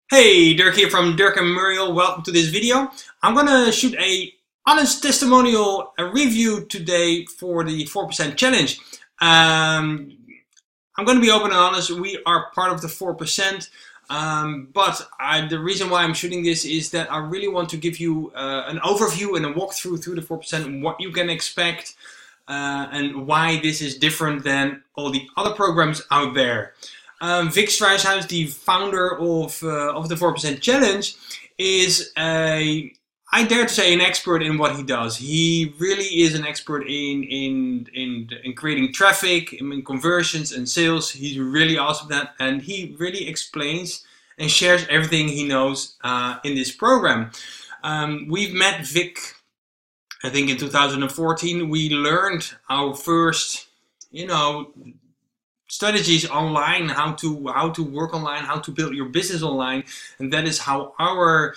Hey, Dirk here from Dirk and Muriel. Welcome to this video. I'm gonna shoot a honest testimonial, a review today for the 4% challenge. I'm gonna be open and honest. We are part of the 4%, but the reason why I'm shooting this is that I really want to give you an overview and a walkthrough through the 4%, what you can expect, and why this is different than all the other programs out there. Vick Strizheus, the founder of the 4% Challenge, is I dare to say, an expert in what he does. He really is an expert in creating traffic, in conversions and sales. He's really awesome at that, and he really explains and shares everything he knows in this program. We've met Vick, I think, in 2014. We learned our first, strategies online, how to work online, how to build your business online, and that is how our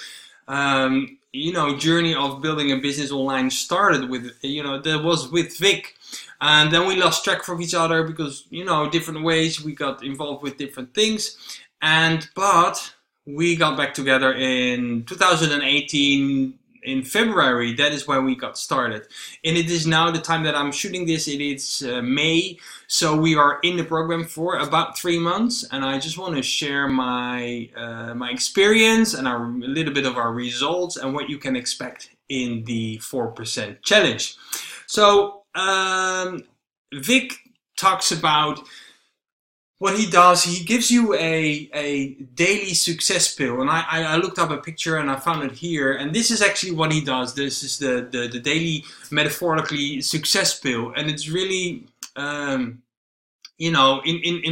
journey of building a business online started. That was with Vick, and then we lost track of each other because different ways we got involved with different things, but we got back together in 2018. In February, that is when we got started, and it is now the time that I'm shooting this. It is May, so we are in the program for about 3 months, and I just want to share my experience and a little bit of our results and what you can expect in the 4% challenge. So Vick talks about what he does. He gives you a daily success pill, and I looked up a picture and I found it here, and this is actually what he does. This is the daily, metaphorically, success pill, and it's really in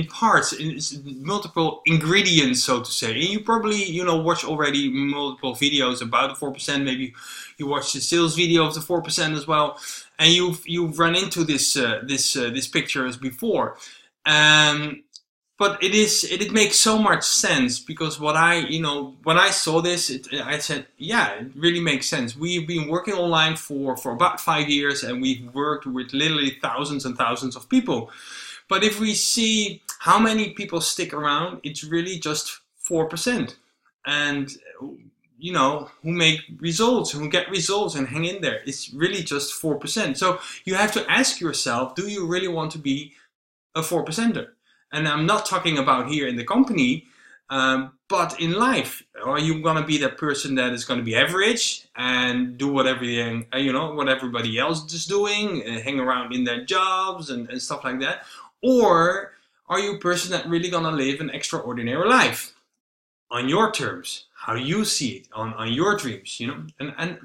parts, it's multiple ingredients, so to say. And you probably watch already multiple videos about the 4%. Maybe you watched the sales video of the 4% as well, and you've run into this picture as before. But it makes so much sense, because when I saw this, I said, yeah, it really makes sense. We've been working online for about 5 years, and we've worked with literally thousands and thousands of people. But if we see how many people stick around, it's really just 4%. And who make results, who get results and hang in there, it's really just 4%. So you have to ask yourself, do you really want to be a 4%er? And I'm not talking about here in the company, but in life. Are you going to be that person that is going to be average and do what everybody else is doing, hang around in their jobs and stuff like that? Or are you a person that really going to live an extraordinary life on your terms, how you see it, on your dreams,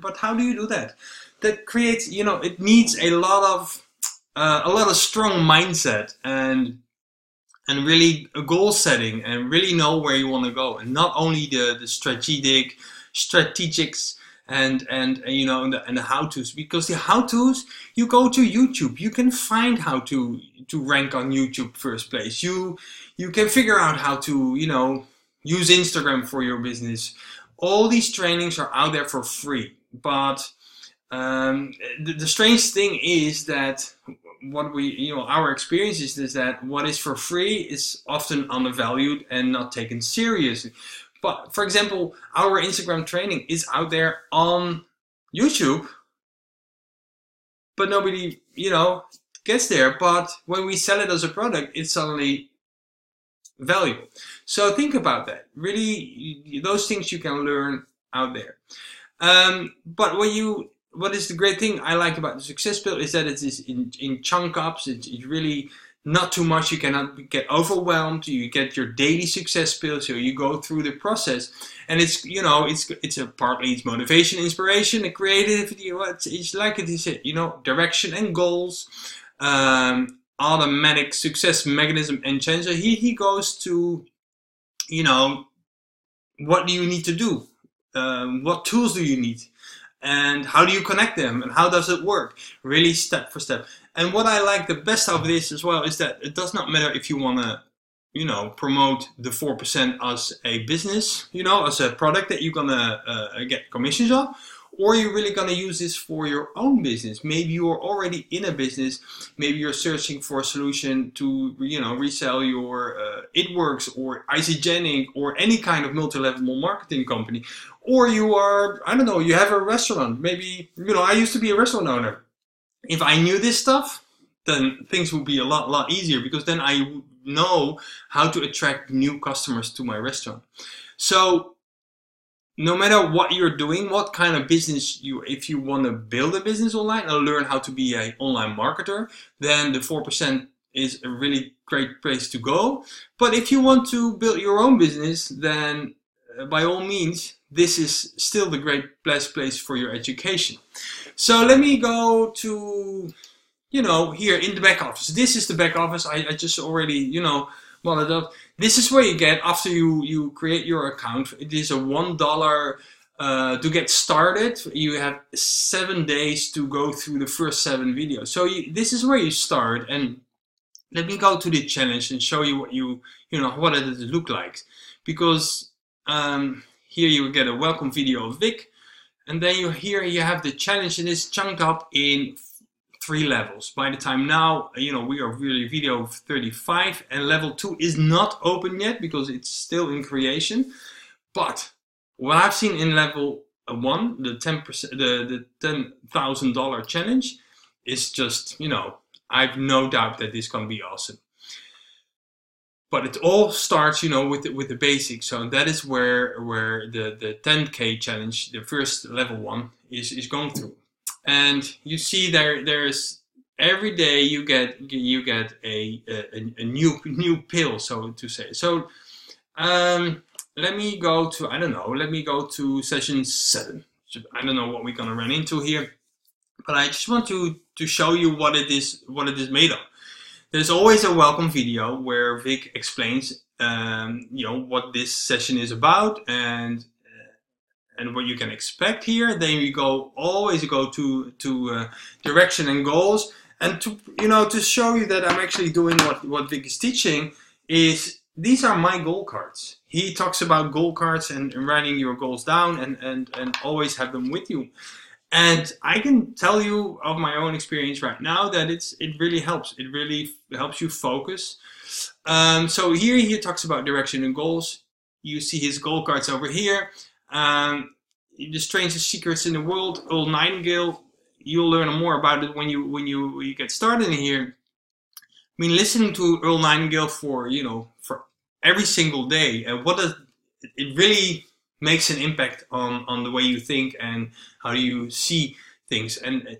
but how do you do that? That creates, it needs a lot of strong mindset and really a goal setting, and really know where you want to go, and not only the strategics and the how-tos, because the how-tos, you go to YouTube, you can find how to rank on YouTube first place. You can figure out how to use Instagram for your business. All these trainings are out there for free, but the strange thing is that what our experience is that what is for free is often undervalued and not taken seriously. But for example, our Instagram training is out there on YouTube, but nobody gets there. But when we sell it as a product, it's suddenly valuable. So think about that. Really, those things you can learn out there. But what is the great thing I like about the success pill is that it is in chunk ups. It's really not too much. You cannot get overwhelmed. You get your daily success pill, so you go through the process, and it's partly it's motivation, inspiration, and creativity. It's like it is, direction and goals, automatic success mechanism and change. So he goes to what do you need to do, what tools do you need, and how do you connect them, and how does it work, really step for step. And what I like the best of this as well is that it does not matter if you want to promote the 4% as a business, as a product that you're gonna get commissions on, or you're really going to use this for your own business. Maybe you're already in a business. Maybe you're searching for a solution to, resell your It Works or Isogenic or any kind of multi-level marketing company. Or you are, I don't know, you have a restaurant. Maybe, I used to be a restaurant owner. If I knew this stuff, then things would be a lot easier, because then I know how to attract new customers to my restaurant. So no matter what you're doing, what kind of business if you want to build a business online and learn how to be an online marketer, then the 4% is a really great place to go. But if you want to build your own business, then by all means, this is still the best place for your education. So let me go to, here in the back office. This is the back office. I just already, modeled up. This is where you get, after you create your account, it is a $1 to get started. You have 7 days to go through the first 7 videos. So this is where you start. And let me go to the challenge and show you what it looks like. Because here you get a welcome video of Vick. And then you have the challenge, and it's chunked up in 3 levels. By the time now, we are really video 35, and level 2 is not open yet because it's still in creation. But what I've seen in level 1, the 10%, the $10,000 challenge, is just, I've no doubt that this is going to be awesome. But it all starts, with the basics. So that is where the 10K challenge, the first level 1, is going through. And you see there's every day you get a new pill, so to say. So let me go to, let me go to session 7. I don't know what we're gonna run into here, but I just want to show you what it is made of. There's always a welcome video where Vick explains, what this session is about and what you can expect here. Then we always go to direction and goals, and to show you that I'm actually doing what Vick is teaching. Is these are my goal cards. He talks about goal cards and writing your goals down and always have them with you. And I can tell you of my own experience right now that it really helps. It really helps you focus. So here he talks about direction and goals. You see his goal cards over here. The strangest secrets in the world, Earl Nightingale. You'll learn more about it when you get started in here. I mean, listening to Earl Nightingale for every single day, and it really makes an impact on the way you think and how you see things. And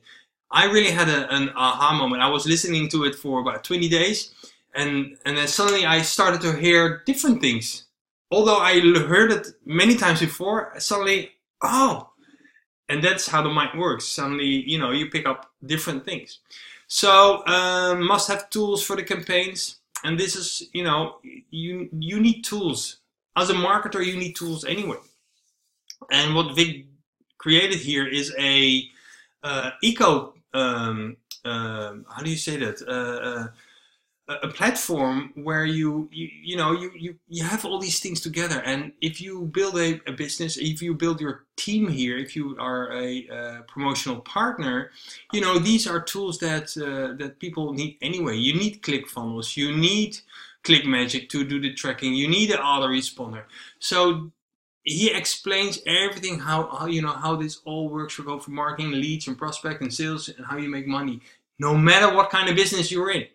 I really had an aha moment. I was listening to it for about 20 days, and then suddenly I started to hear different things. Although I heard it many times before, suddenly, and that's how the mind works. Suddenly, you pick up different things. So must have tools for the campaigns. And this is, you need tools. As a marketer, you need tools anyway. And what Vick created here is a how do you say that? A platform where you have all these things together. And if you build a business, if you build your team here, if you are a promotional partner, these are tools that people need anyway. You need ClickFunnels, you need ClickMagick to do the tracking, you need an autoresponder. So he explains everything, how this all works for both marketing, leads and prospect and sales, and how you make money, no matter what kind of business you're in.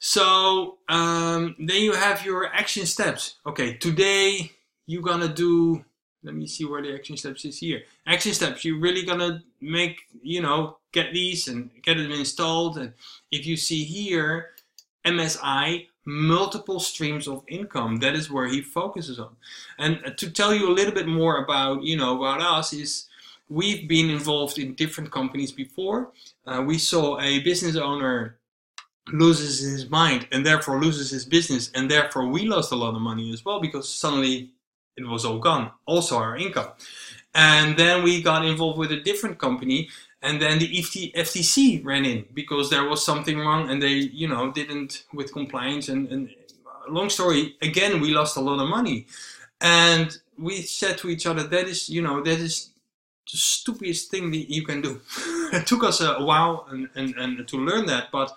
So then you have your action steps. Okay, today you're gonna do, let me see where the action steps is here. Action steps, you're really gonna make, get these and get them installed. And if you see here, MSI, multiple streams of income, that is where he focuses on. And to tell you a little bit more about, about us, is we've been involved in different companies before. We saw a business owner loses his mind and therefore loses his business, and therefore we lost a lot of money as well, because suddenly it was all gone, also our income. And then we got involved with a different company, and then the FTC ran in because there was something wrong, and they didn't with compliance, and long story, again we lost a lot of money. And we said to each other, that is stupidest thing that you can do. It took us a while and to learn that, but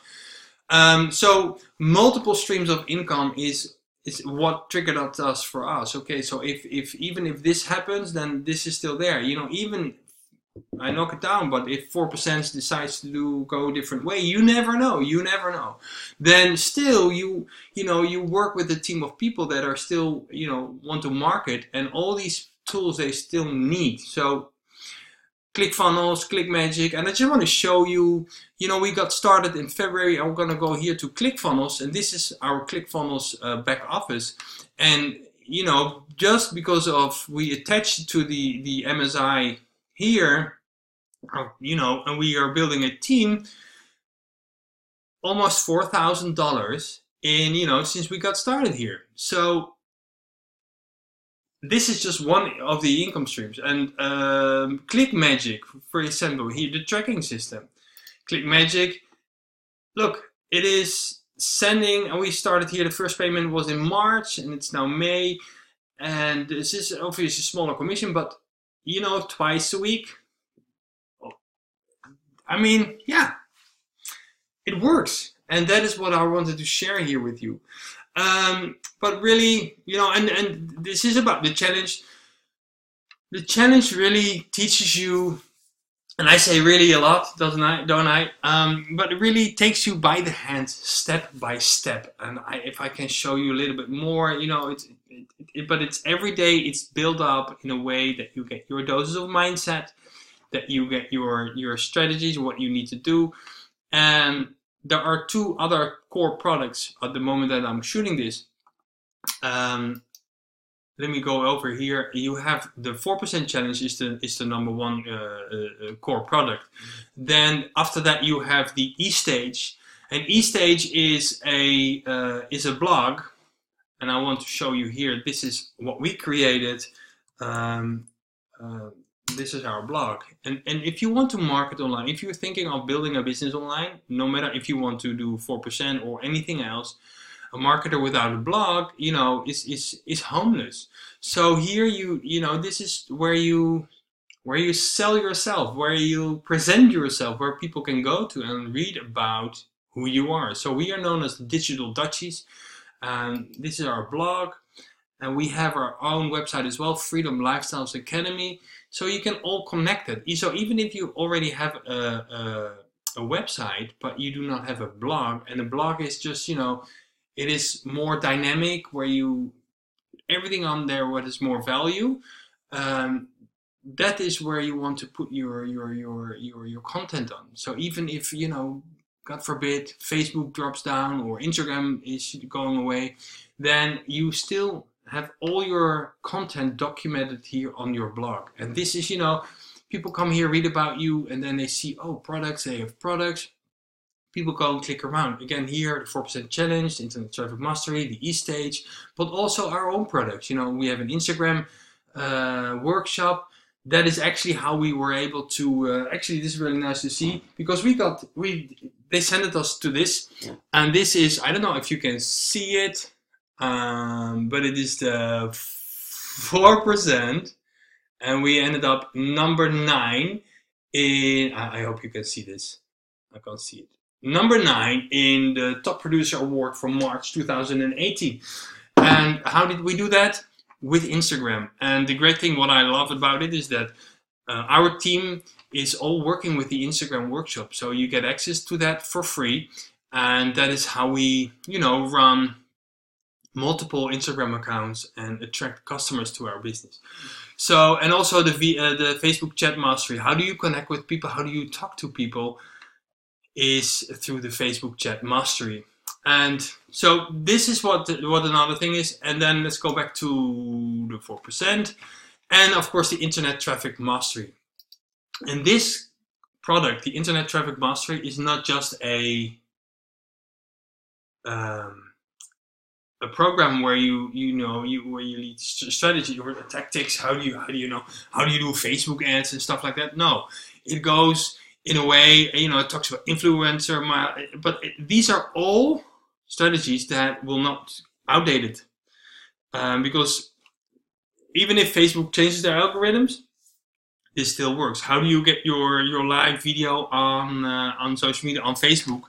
so multiple streams of income is what triggered us for us. Okay, so if even if this happens, then this is still there. You know, even I knock it down, but if 4% decides to go a different way, you never know. You never know. Then still, you work with a team of people that are still, want to market, and all these tools they still need. So ClickFunnels, ClickMagick, and I just want to show you. We got started in February. I'm gonna go here to ClickFunnels, and this is our ClickFunnels back office, and just because of we attached to the MSI here, and we are building a team, almost $4,000 in, since we got started here. So this is just one of the income streams. And ClickMagick, for example, here, the tracking system. ClickMagick, look, it is sending, and we started here, the first payment was in March, and it's now May. And this is obviously a smaller commission, but twice a week. I mean, yeah, it works. And that is what I wanted to share here with you. But really, and this is about the challenge. The challenge really teaches you, and I say really a lot, don't I? But it really takes you by the hand, step by step. And if I can show you a little bit more, but it's every day. It's built up in a way that you get your doses of mindset, that you get your strategies, what you need to do. And there are two other core products at the moment that I'm shooting this. Let me go over here. You have the 4% challenge is the number one core product. Then after that you have the E-Stage, and E-Stage is a blog, and I want to show you here. This is what we created. This is our blog, and if you want to market online, if you're thinking of building a business online, no matter if you want to do 4% or anything else, a marketer without a blog, is homeless. So here this is where you sell yourself, where you present yourself, where people can go to and read about who you are. So we are known as the Digital Dutchies. This is our blog, and we have our own website as well, Freedom Lifestyles Academy. So you can all connect it. So even if you already have a website, but you do not have a blog, and a blog is just, it is more dynamic, where everything on there what is more value. That is where you want to put your content on. So even if, God forbid, Facebook drops down or Instagram is going away, then you still have all your content documented here on your blog. And this is, people come here, read about you, and then they see, products, they have products. People go and click around. Again, here, the 4% challenge, the Internet Traffic Mastery, the E-Stage, but also our own products. We have an Instagram workshop. That is actually how we were able to, actually this is really nice to see, because they sent us to this, and this is, I don't know if you can see it, but it is the 4%, and we ended up number 9 in, I hope you can see this, I can't see it, number 9 in the Top Producer Award from March 2018. And how did we do that? With Instagram. And the great thing, what I love about it, is that our team is all working with the Instagram workshop, so you get access to that for free, and that is how we, run multiple Instagram accounts and attract customers to our business. So, and also the Facebook Chat Mastery. How do you connect with people? How do you talk to people? Is through the Facebook Chat Mastery. And so this is what another thing is. And then let's go back to the 4%, and of course the Internet Traffic Mastery. And this product, the Internet Traffic Mastery, is not just a program where you lead strategy or tactics. How do you do Facebook ads and stuff like that? No, it goes in a way, it talks about influencer, but these are all strategies that will not outdated, because even if Facebook changes their algorithms, this still works. How do you get your live video on social media, on Facebook?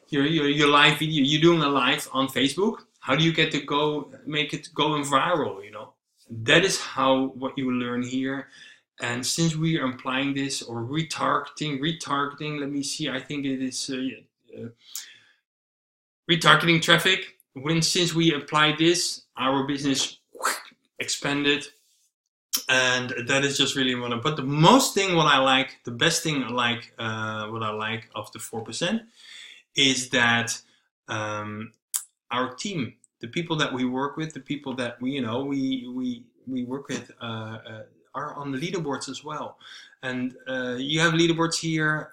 Your live video, you're doing a live on Facebook. How do you get to make it going viral? You know, that is how what you learn here. And since we are applying this, or retargeting, let me see, I think it is retargeting traffic. Since we applied this, our business expanded, and that is just really what. But the most thing, what I like, the best thing I like, what I like of the 4%, is that our team, the people that we work with, the people that we work with, are on the leaderboards as well. And you have leaderboards here.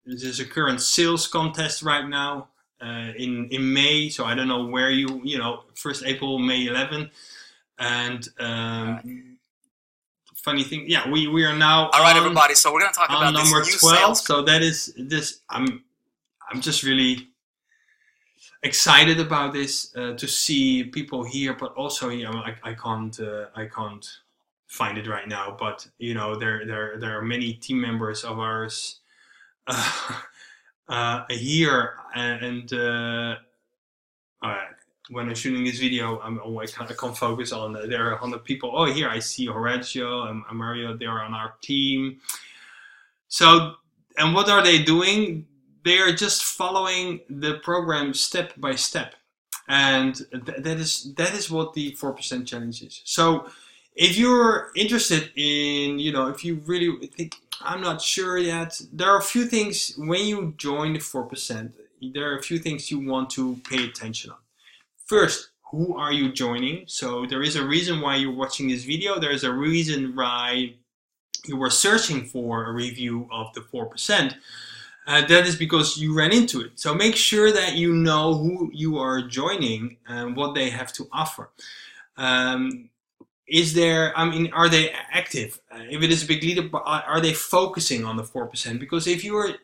There's a current sales contest right now in May, so I don't know where first April, May 11, and funny thing, yeah, we are now all right, everybody. So we're going to talk about number this 12. sales. So that is this. I'm just really excited about this to see people here, but also I can't find it right now. But there are many team members of ours here, and when I'm shooting this video, I can't focus on. There are 100 people. Oh, here I see Horatio and Mario. They are on our team. So, and what are they doing? They are just following the program step by step, and that is what the 4% challenge is. So, if you're interested in, if you really think, I'm not sure yet, there are a few things when you join the 4%. There are a few things you want to pay attention on. First, who are you joining? So there is a reason why you're watching this video. There is a reason why you were searching for a review of the 4%. That is because you ran into it. So make sure that you know who you are joining and what they have to offer. Are they active? If it is a big leader, are they focusing on the 4%? Because if you are,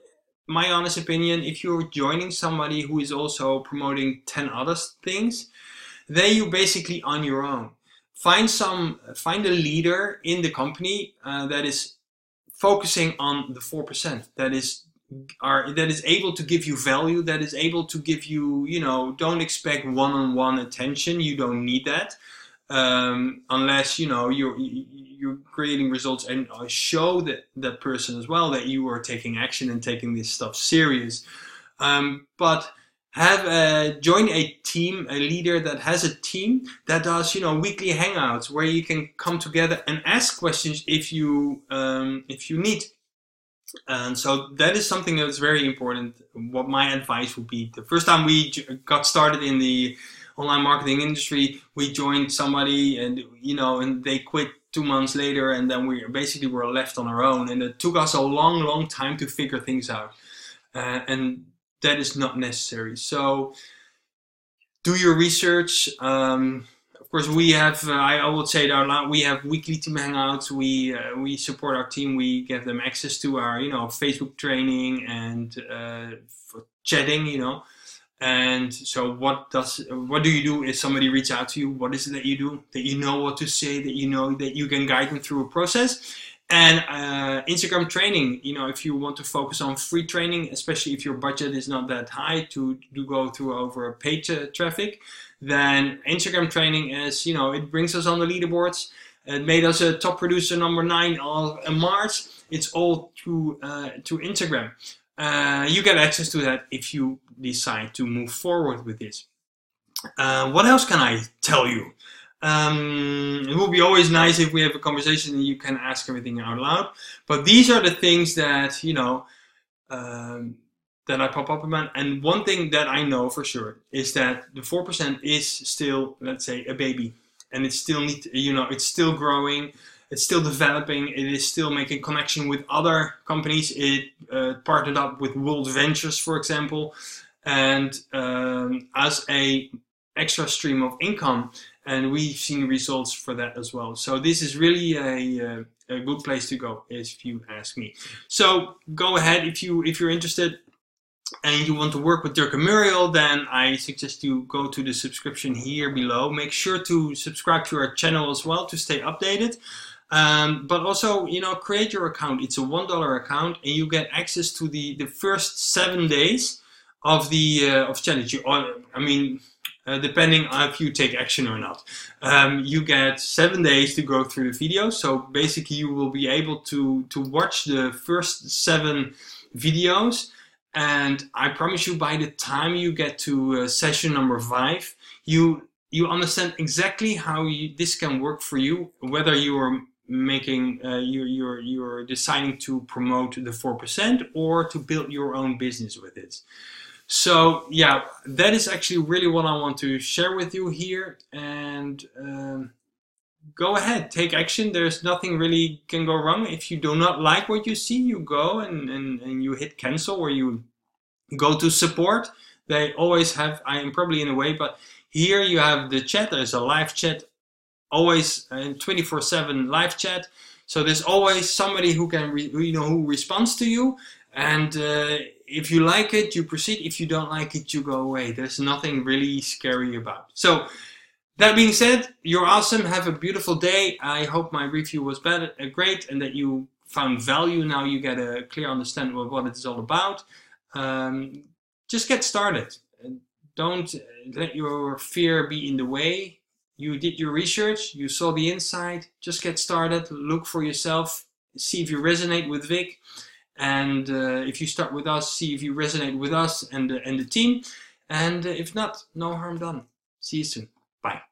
my honest opinion, if you're joining somebody who is also promoting 10 other things, then you're basically on your own. Find a leader in the company that is focusing on the 4%. That is able to give you value. That is able to give you, don't expect one-on-one attention. You don't need that. Unless you're creating results and show that person as well that you are taking action and taking this stuff serious. But join a team, a leader that has a team that does weekly hangouts where you can come together and ask questions if you need. And so that is something that's very important. What my advice would be: the first time we got started in the online marketing industry, we joined somebody and they quit 2 months later, and then we basically were left on our own, and it took us a long time to figure things out, and that is not necessary. So do your research. Of course, we have, I would say it out loud, we have weekly team hangouts. We support our team. We give them access to our Facebook training and for chatting, And so what do you do if somebody reaches out to you? What is it that you do? That you know what to say, that you can guide them through a process. And Instagram training, if you want to focus on free training, especially if your budget is not that high to go through over paid traffic, then Instagram training is, it brings us on the leaderboards. It made us a top producer number 9 in March. It's all through Instagram. You get access to that if you decide to move forward with this. What else can I tell you? It would be always nice if we have a conversation and you can ask everything out loud. But these are the things that, that I pop up about. And one thing that I know for sure is that the 4% is still, let's say, a baby. And it's still it's still growing. It's still developing. It is still making connection with other companies. It partnered up with World Ventures, for example, and as a extra stream of income. And we've seen results for that as well. So this is really a good place to go, if you ask me. So go ahead if you're interested and you want to work with Dirk and Muriel, then I suggest you go to the subscription here below. Make sure to subscribe to our channel as well to stay updated. But also, you know, create your account. It's a $1 account, and you get access to the first 7 days of the of challenge. I mean, depending on if you take action or not. You get 7 days to go through the videos. So basically, you will be able to watch the first 7 videos. And I promise you, by the time you get to session number 5, you understand exactly how this can work for you, whether you are making you're deciding to promote the 4% or to build your own business with it. So yeah, that is actually really what I want to share with you here. And go ahead, take action. There's nothing really can go wrong. If you do not like what you see, you go and you hit cancel, or you go to support. They always have, I am probably in a way, but here you have the chat. There's a live chat, always 24/7 live chat. So there's always somebody who can, who responds to you. And if you like it, you proceed. If you don't like it, you go away. There's nothing really scary about it. So that being said, you're awesome. Have a beautiful day. I hope my review was great, and that you found value. Now you get a clear understanding of what it's all about. Just get started. Don't let your fear be in the way. You did your research, you saw the inside, just get started, look for yourself, see if you resonate with Vick. And if you start with us, see if you resonate with us and the team. And if not, no harm done. See you soon. Bye.